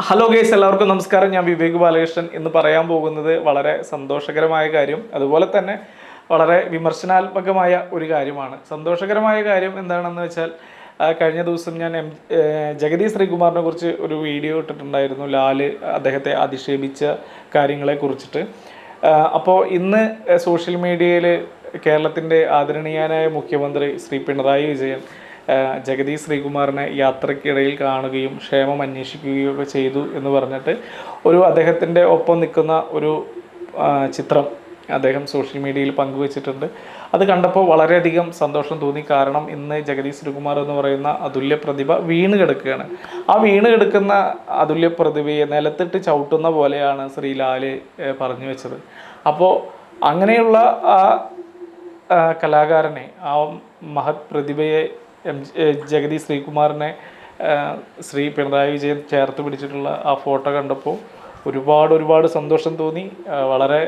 Hello guys, എല്ലാവർക്കും നമസ്കാരം. ഞാൻ വിവേക് ബാലകൃഷ്ണൻ. ഇന്ന് പറയാൻ പോകുന്നത് വളരെ സന്തോഷകരമായ കാര്യം, അതുപോലെ തന്നെ വളരെ വിമർശനാത്മകമായ ഒരു കാര്യമാണ്. സന്തോഷകരമായ കാര്യം എന്താണെന്ന് വെച്ചാൽ, കഴിഞ്ഞ ദിവസം ഞാൻ ജഗതി ശ്രീകുമാറിനെ കുറിച്ച് ഒരു വീഡിയോ ഇട്ടിട്ടുണ്ടായിരുന്നു, ലാല് അദ്ദേഹത്തെ അധിക്ഷേപിച്ച കാര്യങ്ങളെ കുറിച്ചിട്ട്. അപ്പോൾ ഇന്ന് സോഷ്യൽ മീഡിയയിൽ കേരളത്തിൻ്റെ ആദരണീയനായ മുഖ്യമന്ത്രി ശ്രീ പിണറായി വിജയൻ ജഗതി ശ്രീകുമാറിനെ യാത്രക്കിടയിൽ കാണുകയും ക്ഷേമം അന്വേഷിക്കുകയും ഒക്കെ ചെയ്തു എന്ന് പറഞ്ഞിട്ട് അദ്ദേഹത്തിൻ്റെ ഒപ്പം നിൽക്കുന്ന ഒരു ചിത്രം അദ്ദേഹം സോഷ്യൽ മീഡിയയിൽ പങ്കുവച്ചിട്ടുണ്ട്. അത് കണ്ടപ്പോൾ വളരെയധികം സന്തോഷം തോന്നി. കാരണം ഇന്ന് ജഗതി ശ്രീകുമാർ എന്ന് പറയുന്ന അതുല്യ പ്രതിഭ വീണ് കിടക്കുകയാണ്. ആ വീണ് കിടക്കുന്ന അതുല്യ പ്രതിഭയെ നിലത്തിട്ട് ചവിട്ടുന്ന പോലെയാണ് ശ്രീ ലാല് പറഞ്ഞു വെച്ചത്. അപ്പോൾ അങ്ങനെയുള്ള ആ കലാകാരനെ, ആ മഹത് പ്രതിഭയെ, ജഗതി ശ്രീകുമാറിനെ ശ്രീ പിണറായി വിജയൻ ചേർത്ത് പിടിച്ചിട്ടുള്ള ആ ഫോട്ടോ കണ്ടപ്പോൾ ഒരുപാട് സന്തോഷം തോന്നി. വളരെ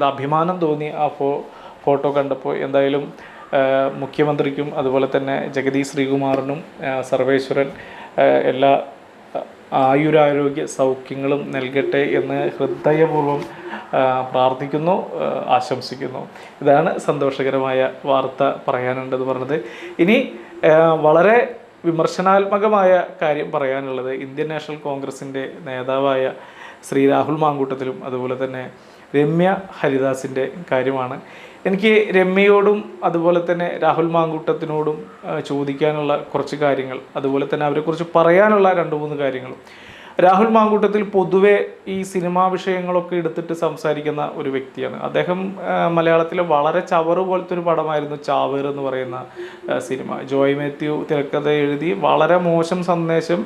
അഭിമാനം തോന്നി ആ ഫോട്ടോ കണ്ടപ്പോൾ. എന്തായാലും മുഖ്യമന്ത്രിക്കും അതുപോലെ തന്നെ ജഗതി ശ്രീകുമാറിനും സർവേശ്വരൻ എല്ലാ ആയുരാരോഗ്യ സൗഖ്യങ്ങളും നൽകട്ടെ എന്ന് ഹൃദയപൂർവ്വം പ്രാർത്ഥിക്കുന്നു, ആശംസിക്കുന്നു. ഇതാണ് സന്തോഷകരമായ വാർത്ത പറയാനുണ്ടെന്ന് പറഞ്ഞത്. ഇനി വളരെ വിമർശനാത്മകമായ കാര്യം പറയാനുള്ളത് ഇന്ത്യൻ നാഷണൽ കോൺഗ്രസിൻ്റെ നേതാവായ ശ്രീ രാഹുൽ മാങ്കൂട്ടത്തിലും അതുപോലെ തന്നെ രമ്യ ഹരിദാസിൻ്റെ കാര്യമാണ്. എനിക്ക് രമ്യയോടും അതുപോലെ തന്നെ രാഹുൽ മാങ്കൂട്ടത്തിനോടും ചോദിക്കാനുള്ള കുറച്ച് കാര്യങ്ങൾ, അതുപോലെ തന്നെ അവരെക്കുറിച്ച് പറയാനുള്ള 2-3 കാര്യങ്ങളും. രാഹുൽ മാങ്കൂട്ടത്തിൽ പൊതുവെ ഈ സിനിമാ വിഷയങ്ങളൊക്കെ എടുത്തിട്ട് സംസാരിക്കുന്ന ഒരു വ്യക്തിയാണ്. അദ്ദേഹം മലയാളത്തിലെ വളരെ ചവറ് പോലത്തെ ഒരു പടമായിരുന്നു ചാവേർ എന്ന് പറയുന്ന സിനിമ. ജോയ് മാത്യു തിരക്കഥ എഴുതി വളരെ മോശം സന്ദേശം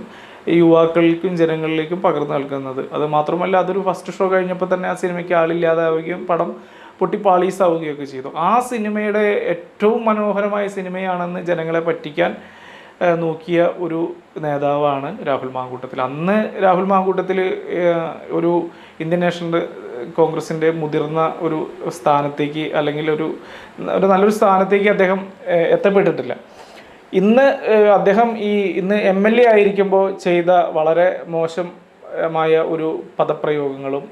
യുവാക്കൾക്കും ജനങ്ങളിലേക്കും പകർന്നു നൽകുന്നത്. അത് മാത്രമല്ല, അതൊരു ഫസ്റ്റ് ഷോ കഴിഞ്ഞപ്പോൾ തന്നെ ആ സിനിമയ്ക്ക് ആളില്ലാതാവുകയും പടം പൊട്ടിപ്പാളീസാവുകയൊക്കെ ചെയ്തു. ആ സിനിമയുടെ ഏറ്റവും മനോഹരമായ സിനിമയാണെന്ന് ജനങ്ങളെ പറ്റിക്കാൻ നോക്കിയ ഒരു നേതാവാണ് രാഹുൽ മാങ്കൂട്ടത്തിൽ. അന്ന് രാഹുൽ മാങ്കൂട്ടത്തിൽ ഒരു ഇന്ത്യൻ നാഷണൽ കോൺഗ്രസിൻ്റെ മുതിർന്ന ഒരു സ്ഥാനത്തേക്ക്, അല്ലെങ്കിൽ ഒരു നല്ലൊരു സ്ഥാനത്തേക്ക് അദ്ദേഹം എത്തപ്പെട്ടിട്ടില്ല. ഇന്ന് അദ്ദേഹം ഇന്ന് MLA ആയിരിക്കുമ്പോൾ ചെയ്ത വളരെ മോശമായ ഒരു പദപ്രയോഗങ്ങളും,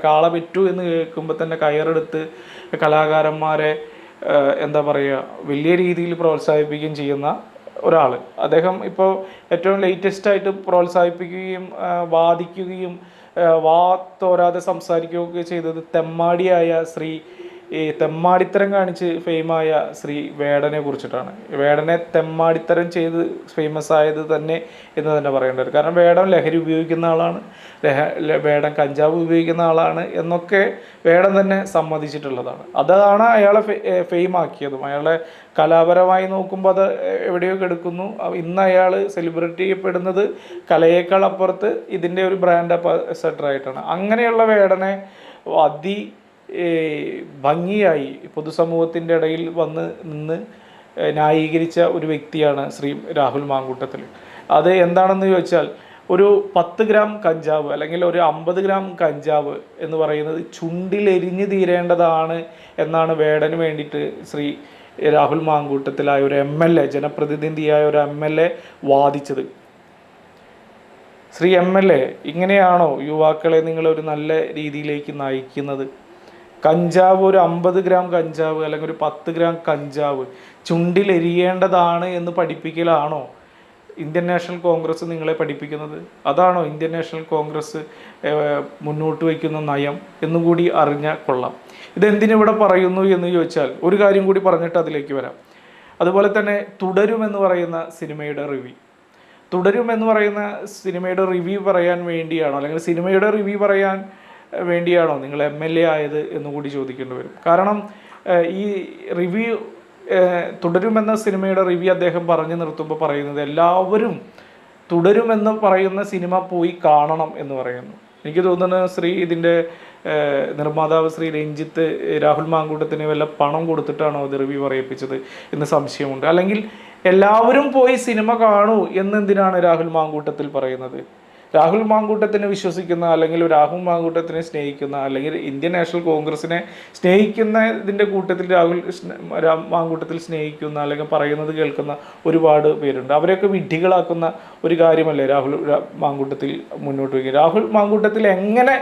കാള പെറ്റു എന്ന് കേൾക്കുമ്പോൾ തന്നെ കയറെടുത്ത് കലാകാരന്മാരെ വലിയ രീതിയിൽ പ്രോത്സാഹിപ്പിക്കുകയും ചെയ്യുന്ന ഒരാൾ. അദ്ദേഹം ഇപ്പോൾ ഏറ്റവും ലേറ്റസ്റ്റായിട്ട് പ്രോത്സാഹിപ്പിക്കുകയും വാദിക്കുകയും തോരാതെ സംസാരിക്കുകയൊക്കെ ചെയ്തത് തെമ്മാടിയായ തെമ്മാടിത്തരം കാണിച്ച് ഫെയിമായ ശ്രീ വേടനെ കുറിച്ചിട്ടാണ്. വേടനെ തെമ്മാടിത്തരം ചെയ്ത് ഫേമസ് ആയത് തന്നെ എന്ന് തന്നെ പറയേണ്ടത്. കാരണം വേടൻ ലഹരി ഉപയോഗിക്കുന്ന ആളാണ്, വേടൻ കഞ്ചാവ് ഉപയോഗിക്കുന്ന ആളാണ് എന്നൊക്കെ വേടൻ തന്നെ സമ്മതിച്ചിട്ടുള്ളതാണ്. അതാണ് അയാളെ ഫെയിമാക്കിയതും. അയാളെ കലാപരമായി നോക്കുമ്പോൾ അത് എവിടെയോ കിടക്കുന്നു. ഇന്ന് അയാൾ സെലിബ്രിറ്റി ചെയ്യപ്പെടുന്നത് കലയേക്കാൾ അപ്പുറത്ത് ഇതിൻ്റെ ഒരു ബ്രാൻഡ് അംബാസഡറായിട്ടാണ്. അങ്ങനെയുള്ള വേടനെ ഭംഗിയായി പൊതുസമൂഹത്തിൻ്റെ ഇടയിൽ വന്ന് നിന്ന് ന്യായീകരിച്ച ഒരു വ്യക്തിയാണ് ശ്രീ രാഹുൽ മാങ്കൂട്ടത്തിൽ. അത് എന്താണെന്ന് ചോദിച്ചാൽ, ഒരു 10 ഗ്രാം കഞ്ചാവ് അല്ലെങ്കിൽ ഒരു 50 ഗ്രാം കഞ്ചാവ് എന്ന് പറയുന്നത് ചുണ്ടിലെരിഞ്ഞ് തീരേണ്ടതാണ് എന്നാണ് വേടന് വേണ്ടിയിട്ട് ശ്രീ രാഹുൽ മാങ്കൂട്ടത്തിലായ ഒരു MLA, ജനപ്രതിനിധിയായ ഒരു MLA വാദിച്ചത്. ശ്രീ MLA, ഇങ്ങനെയാണോ യുവാക്കളെ നിങ്ങളൊരു നല്ല രീതിയിലേക്ക് നയിക്കുന്നത്? കഞ്ചാവ്, ഒരു 50 ഗ്രാം കഞ്ചാവ് അല്ലെങ്കിൽ ഒരു 10 ഗ്രാം കഞ്ചാവ് ചുണ്ടിലെരിയേണ്ടതാണ് എന്ന് പഠിപ്പിക്കലാണോ ഇന്ത്യൻ നാഷണൽ കോൺഗ്രസ് നിങ്ങളെ പഠിപ്പിക്കുന്നത്? അതാണോ ഇന്ത്യൻ നാഷണൽ കോൺഗ്രസ് മുന്നോട്ട് വയ്ക്കുന്ന നയം എന്നുകൂടി അറിഞ്ഞാൽ കൊള്ളാം. ഇതെന്തിനിവിടെ പറയുന്നു എന്ന് ചോദിച്ചാൽ, ഒരു കാര്യം കൂടി പറഞ്ഞിട്ട് അതിലേക്ക് വരാം. അതുപോലെ തന്നെ തുടരുമെന്ന് പറയുന്ന സിനിമയുടെ റിവ്യൂ പറയാൻ വേണ്ടിയാണോ, അല്ലെങ്കിൽ സിനിമയുടെ റിവ്യൂ പറയാൻ വേണ്ടിയാണോ നിങ്ങൾ MLA ആയത് എന്നുകൂടി ചോദിക്കേണ്ടി വരും. കാരണം ഈ റിവ്യൂ, തുടരുമെന്ന സിനിമയുടെ റിവ്യൂ അദ്ദേഹം പറഞ്ഞു നിർത്തുമ്പോൾ പറയുന്നത് എല്ലാവരും തുടരുമെന്ന് പറയുന്ന സിനിമ പോയി കാണണം എന്ന് പറയുന്നു. എനിക്ക് തോന്നുന്നത് ഇതിൻ്റെ നിർമ്മാതാവ് ശ്രീ രഞ്ജിത്ത് രാഹുൽ മാങ്കൂട്ടത്തിന് വല്ല പണം കൊടുത്തിട്ടാണോ അത് റിവ്യൂ പറയിപ്പിച്ചത് എന്ന് സംശയമുണ്ട്. അല്ലെങ്കിൽ എല്ലാവരും പോയി സിനിമ കാണൂ എന്നെന്തിനാണ് രാഹുൽ മാങ്കൂട്ടത്തിൽ പറയുന്നത്? രാഹുൽ മാങ്കൂട്ടത്തിനെ വിശ്വസിക്കുന്ന, അല്ലെങ്കിൽ രാഹുൽ മാങ്കൂട്ടത്തിനെ സ്നേഹിക്കുന്ന, അല്ലെങ്കിൽ ഇന്ത്യൻ നാഷണൽ കോൺഗ്രസിനെ സ്നേഹിക്കുന്നതിൻ്റെ കൂട്ടത്തിൽ മാങ്കൂട്ടത്തിൽ സ്നേഹിക്കുന്ന അല്ലെങ്കിൽ പറയുന്നത് കേൾക്കുന്ന ഒരുപാട് പേരുണ്ട്. അവരെയൊക്കെ വിഡ്ഢികളാക്കുന്ന ഒരു കാര്യമല്ലേ രാഹുൽ മാങ്കൂട്ടത്തിൽ മുന്നോട്ട് വയ്ക്കുക. രാഹുൽ മാങ്കൂട്ടത്തിൽ എങ്ങനെ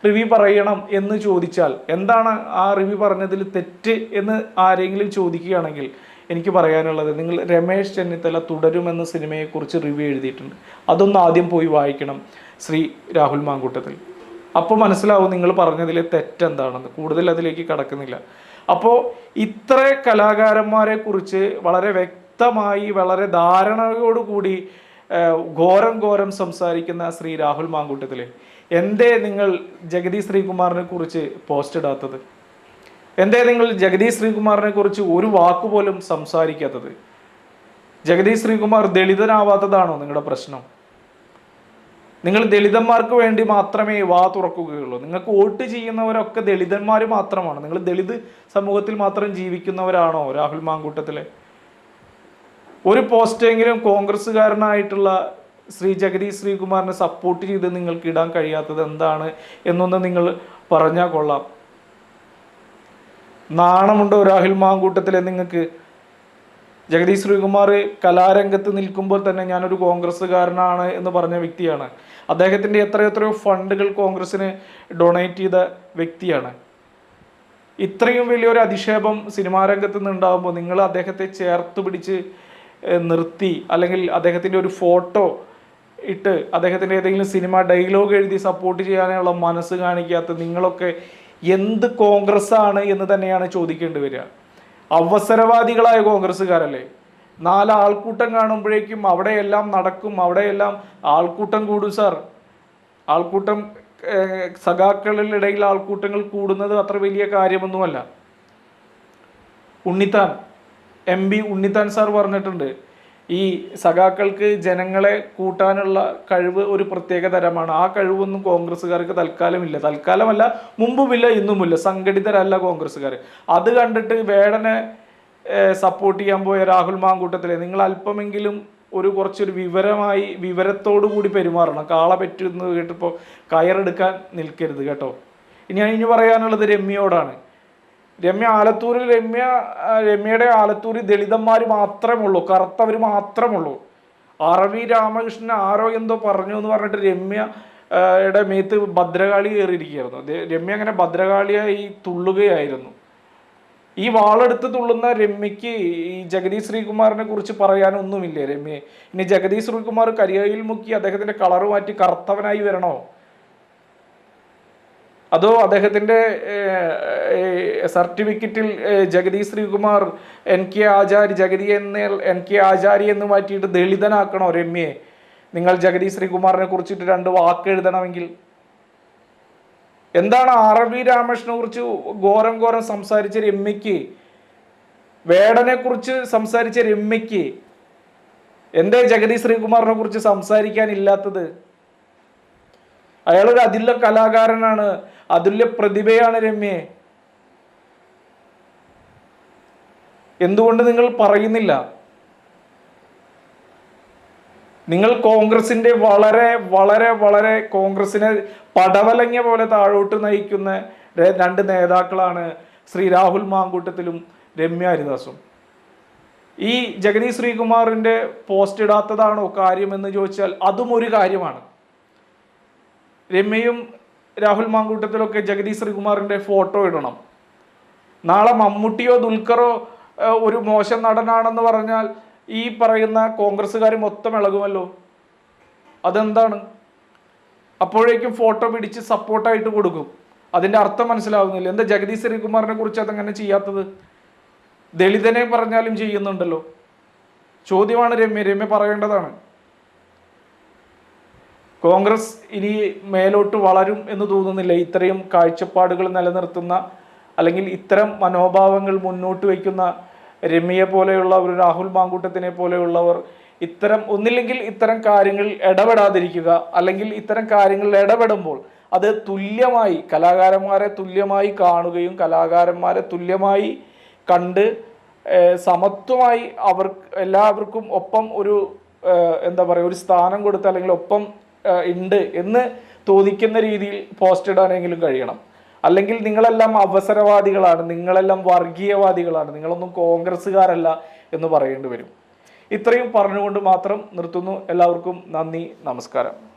റിവ്യൂ പറയണം എന്ന് ചോദിച്ചാൽ, എന്താണ് ആ റിവ്യൂ പറഞ്ഞതിൽ തെറ്റ് എന്ന് ആരെങ്കിലും ചോദിക്കുകയാണെങ്കിൽ എനിക്ക് പറയാനുള്ളത്, നിങ്ങൾ രമേശ് ചെന്നിത്തല തുടരുമെന്ന സിനിമയെക്കുറിച്ച് റിവ്യൂ എഴുതിയിട്ടുണ്ട്. അതൊന്ന് ആദ്യം പോയി വായിക്കണം ശ്രീ രാഹുൽ മാങ്കൂട്ടത്തിൽ. അപ്പോൾ മനസ്സിലാവും നിങ്ങൾ പറഞ്ഞതിലെ തെറ്റെന്താണെന്ന്. കൂടുതൽ അതിലേക്ക് കടക്കുന്നില്ല. അപ്പോൾ ഇത്ര കലാകാരന്മാരെ കുറിച്ച് വളരെ വ്യക്തമായി വളരെ ധാരണയോടുകൂടി ഘോരം സംസാരിക്കുന്ന ശ്രീ രാഹുൽ മാങ്കൂട്ടത്തിൽ, എന്തേ നിങ്ങൾ ജഗദീഷ് ശ്രീകുമാറിനെ കുറിച്ച് പോസ്റ്റ് ഇടാത്തത്? എന്തേ നിങ്ങൾ ജഗദീഷ് ശ്രീകുമാറിനെ കുറിച്ച് ഒരു വാക്കുപോലും സംസാരിക്കാത്തത്? ജഗദീഷ് ശ്രീകുമാർ ദളിതനാവാത്തതാണോ നിങ്ങളുടെ പ്രശ്നം? നിങ്ങൾ ദളിതന്മാർക്ക് വേണ്ടി മാത്രമേ വാ തുറക്കുകയുള്ളൂ. നിങ്ങൾക്ക് വോട്ട് ചെയ്യുന്നവരൊക്കെ ദളിതന്മാർ മാത്രമാണ്. നിങ്ങൾ ദളിത് സമൂഹത്തിൽ മാത്രം ജീവിക്കുന്നവരാണോ രാഹുൽ മാങ്കൂട്ടത്തിലെ? ഒരു പോസ്റ്റെങ്കിലും കോൺഗ്രസ്സുകാരനായിട്ടുള്ള ശ്രീ ജഗദീഷ് ശ്രീകുമാറിനെ സപ്പോർട്ട് ചെയ്ത് നിങ്ങൾക്ക് ഇടാൻ കഴിയാത്തത് എന്താണ് എന്നൊന്ന് നിങ്ങൾ പറഞ്ഞാൽ കൊള്ളാം. നാണമുണ്ടോ രാഹുൽ മാങ്കൂട്ടത്തിലെ നിങ്ങൾക്ക്? ജഗദീഷ് ശ്രീകുമാർ കലാരംഗത്ത് നിൽക്കുമ്പോൾ തന്നെ ഞാനൊരു കോൺഗ്രസ്സുകാരനാണ് എന്ന് പറഞ്ഞ വ്യക്തിയാണ്. അദ്ദേഹത്തിൻ്റെ എത്രയോ ഫണ്ടുകൾ കോൺഗ്രസ്സിന് ഡൊണേറ്റ് ചെയ്ത വ്യക്തിയാണ്. ഇത്രയും വലിയൊരു അധിക്ഷേപം സിനിമാ രംഗത്ത് നിന്നുണ്ടാകുമ്പോൾ നിങ്ങൾ അദ്ദേഹത്തെ ചേർത്ത് പിടിച്ച് നിർത്തി, അല്ലെങ്കിൽ അദ്ദേഹത്തിൻ്റെ ഒരു ഫോട്ടോ ഇട്ട് അദ്ദേഹത്തിൻ്റെ ഏതെങ്കിലും സിനിമ ഡയലോഗ് എഴുതി സപ്പോർട്ട് ചെയ്യാനുള്ള മനസ്സ് കാണിക്കാത്ത നിങ്ങളൊക്കെ എന്ത് കോൺഗ്രസ് ആണ് എന്ന് തന്നെയാണ് ചോദിക്കേണ്ടി വരിക. അവസരവാദികളായ കോൺഗ്രസ്സുകാരല്ലേ? 4 ആൾക്കൂട്ടം കാണുമ്പോഴേക്കും അവിടെയെല്ലാം നടക്കും, അവിടെയെല്ലാം ആൾക്കൂട്ടം കൂടും സാർ. ആൾക്കൂട്ടം സഖാക്കളിൽ ആൾക്കൂട്ടങ്ങൾ കൂടുന്നത് അത്ര വലിയ കാര്യമൊന്നുമല്ല. MP ഉണ്ണിത്താൻ സാർ പറഞ്ഞിട്ടുണ്ട്, ഈ സഖാക്കൾക്ക് ജനങ്ങളെ കൂട്ടാനുള്ള കഴിവ് ഒരു പ്രത്യേക തരമാണ്. ആ കഴിവൊന്നും കോൺഗ്രസ്സുകാർക്ക് തൽക്കാലമില്ല. തൽക്കാലമല്ല, മുമ്പുമില്ല, ഇന്നുമില്ല. സംഘടിതരല്ല കോൺഗ്രസ്സുകാർ. അത് കണ്ടിട്ട് വേടനെ സപ്പോർട്ട് ചെയ്യാൻ പോയ രാഹുൽ മാങ്കൂട്ടത്തിലെ നിങ്ങൾ അല്പമെങ്കിലും കുറച്ചൊരു വിവരത്തോടു കൂടി പെരുമാറണം. കാള പറ്റുന്നത് കേട്ടപ്പോൾ കയറെടുക്കാൻ നിൽക്കരുത് കേട്ടോ. ഇനി പറയാനുള്ളത് രമ്യയോടാണ്. രമ്യയുടെ ആലത്തൂരിൽ ദളിതന്മാർ മാത്രമേ ഉള്ളൂ, കറുത്തവർ മാത്രമേ ഉള്ളൂ. RV രാമകൃഷ്ണൻ ആരോ എന്തോ പറഞ്ഞു എന്ന് പറഞ്ഞിട്ട് രമ്യയുടെ മേത്ത് ഭദ്രകാളി കയറിയിരിക്കുകയായിരുന്നു. രമ്യ അങ്ങനെ ഭദ്രകാളിയായി തുള്ളുകയായിരുന്നു. ഈ വാളെടുത്ത് തുള്ളുന്ന രമ്യക്ക് ഈ ജഗദീഷ് ശ്രീകുമാറിനെ കുറിച്ച് പറയാനൊന്നുമില്ലേ രമ്യ? ഇനി ജഗദീഷ് ശ്രീകുമാർ കരിയയിൽ മുക്കി അദ്ദേഹത്തിന്റെ കളറ് മാറ്റി കറുത്തവനായി വരണോ? അതോ അദ്ദേഹത്തിൻ്റെ സർട്ടിഫിക്കറ്റിൽ ജഗദീഷ് ശ്രീകുമാർ NK ആചാരി NK ആചാരി എന്ന് മാറ്റിയിട്ട് ദളിതനാക്കണോ രമ്യയെ? നിങ്ങൾ ജഗദീഷ് ശ്രീകുമാറിനെ കുറിച്ചിട്ട് 2 വാക്ക് എഴുതണമെങ്കിൽ എന്താണ് RV രാമകൃഷ്ണനെ കുറിച്ച് ഘോരം സംസാരിച്ച രമ്യയ്ക്ക്, വേടനെ കുറിച്ച് സംസാരിച്ച രമ്യയ്ക്ക് എന്തേ ജഗദീഷ് ശ്രീകുമാറിനെ കുറിച്ച് സംസാരിക്കാനില്ലാത്തത്? അയാളൊരു അതുല്യ കലാകാരനാണ്, അതുല്യ പ്രതിഭയാണ് രമ്യയെ. എന്തുകൊണ്ട് നിങ്ങൾ പറയുന്നില്ല? നിങ്ങൾ കോൺഗ്രസിന്റെ വളരെ കോൺഗ്രസിനെ പടവലങ്ങ പോലെ താഴോട്ട് നയിക്കുന്ന 2 നേതാക്കളാണ് ശ്രീ രാഹുൽ മാങ്കൂട്ടത്തിലും രമ്യ ഹരിദാസും. ഈ ജഗദീഷ് ശ്രീകുമാറിന്റെ പോസ്റ്റ് ഇടാത്തതാണോ കാര്യമെന്ന് ചോദിച്ചാൽ അതും ഒരു കാര്യമാണ്. രമ്യയും രാഹുൽ മാങ്കൂട്ടത്തിലൊക്കെ ജഗദീഷ് ശ്രീകുമാറിന്റെ ഫോട്ടോ ഇടണം. നാളെ മമ്മൂട്ടിയോ ദുൽഖറോ ഒരു മോശം നടനാണെന്ന് പറഞ്ഞാൽ ഈ പറയുന്ന കോൺഗ്രസ്സുകാർ മൊത്തം ഇളകുമല്ലോ. അതെന്താണ്? അപ്പോഴേക്കും ഫോട്ടോ പിടിച്ച് സപ്പോർട്ടായിട്ട് കൊടുക്കും. അതിൻ്റെ അർത്ഥം മനസ്സിലാവുന്നില്ല. എന്താ ജഗദീഷ് ശ്രീകുമാറിനെ കുറിച്ച് അതങ്ങനെ ചെയ്യാത്തത്? ദളിതനെ പറഞ്ഞാലും ചെയ്യുന്നുണ്ടല്ലോ. ചോദ്യമാണ് രമ്യ പറയേണ്ടതാണ്. കോൺഗ്രസ് ഇനി മേലോട്ട് വളരും എന്ന് തോന്നുന്നില്ല. ഇത്രയും കാഴ്ചപ്പാടുകൾ നിലനിർത്തുന്ന അല്ലെങ്കിൽ ഇത്തരം മനോഭാവങ്ങൾ മുന്നോട്ട് വയ്ക്കുന്ന രമ്യയെ പോലെയുള്ള ഒരു രാഹുൽ മാങ്കൂട്ടത്തിനെ പോലെയുള്ളവർ ഒന്നില്ലെങ്കിൽ ഇത്തരം കാര്യങ്ങൾ ഇടപെടാതിരിക്കുക, അല്ലെങ്കിൽ ഇത്തരം കാര്യങ്ങളിൽ ഇടപെടുമ്പോൾ അത് തുല്യമായി കലാകാരന്മാരെ തുല്യമായി കാണുകയും കലാകാരന്മാരെ തുല്യമായി കണ്ട് സമത്വമായി എല്ലാവർക്കും ഒപ്പം ഒരു സ്ഥാനം കൊടുത്ത് അല്ലെങ്കിൽ ഒപ്പം ഉണ്ട് എന്ന് തോന്നിക്കുന്ന രീതിയിൽ പോസ്റ്റ് ഇടാനെങ്കിലും കഴിയണം. അല്ലെങ്കിൽ നിങ്ങളെല്ലാം അവസരവാദികളാണ്, നിങ്ങളെല്ലാം വർഗീയവാദികളാണ്, നിങ്ങളൊന്നും കോൺഗ്രസ്സുകാരല്ല എന്ന് പറയേണ്ടി വരും. ഇത്രയും പറഞ്ഞുകൊണ്ട് മാത്രം നിർത്തുന്നു. എല്ലാവർക്കും നന്ദി, നമസ്കാരം.